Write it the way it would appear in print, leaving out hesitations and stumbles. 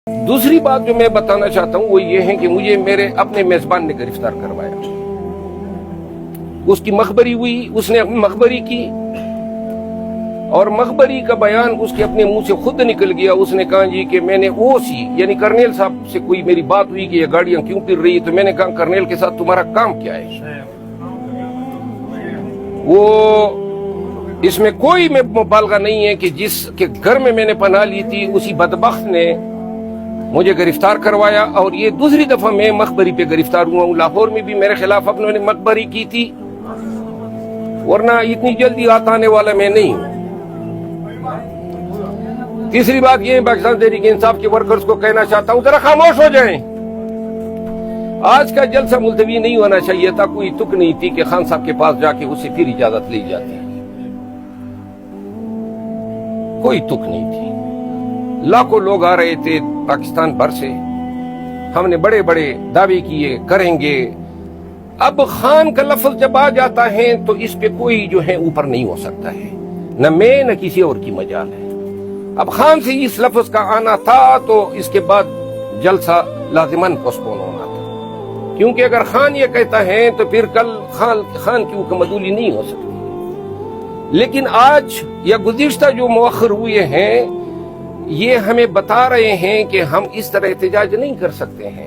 دوسری بات جو میں بتانا چاہتا ہوں وہ یہ ہے کہ مجھے میرے اپنے میزبان نے گرفتار کروایا. اس کی مخبری ہوئی، اس نے اپنی مخبری کی اور مخبری کا بیان اس کے اپنے منہ سے خود نکل گیا. اس نے کہا جی کہ میں نے او سی یعنی کرنیل صاحب سے کوئی میری بات ہوئی کہ یہ گاڑیاں کیوں پھر رہی، تو میں نے کہا کرنیل کے ساتھ تمہارا کام کیا ہے؟ وہ اس میں کوئی مبالغہ نہیں ہے کہ جس کے گھر میں نے پناہ لی تھی اسی بدبخت نے مجھے گرفتار کروایا. اور یہ دوسری دفعہ میں مخبری پہ گرفتار ہوا ہوں. لاہور میں بھی میرے خلاف انہوں نے مخبری کی تھی، ورنہ اتنی جلدی آنے والا میں نہیں ہوں. تیسری بات یہ پاکستان تحریک انصاف کے ورکرز کو کہنا چاہتا ہوں ذرا خاموش ہو جائیں. آج کا جلسہ ملتوی نہیں ہونا چاہیے تھا. کوئی تک نہیں تھی کہ خان صاحب کے پاس جا کے اس سے پھر اجازت لی جاتی، کوئی تک نہیں تھی. لاکھوں لوگ آ رہے تھے پاکستان بھر سے، ہم نے بڑے بڑے دعوے کیے کریں گے. اب خان کا لفظ جب آ جاتا ہے تو اس پہ کوئی جو ہے اوپر نہیں ہو سکتا ہے، نہ میں نہ کسی اور کی مجال ہے. اب خان سے اس لفظ کا آنا تھا تو اس کے بعد جلسہ لازماً پوسٹپون ہونا تھا، کیونکہ اگر خان یہ کہتا ہے تو پھر کل خان کی حکم عدولی نہیں ہو سکتی. لیکن آج یا گزشتہ جو مؤخر ہوئے ہیں یہ ہمیں بتا رہے ہیں کہ ہم اس طرح احتجاج نہیں کر سکتے ہیں.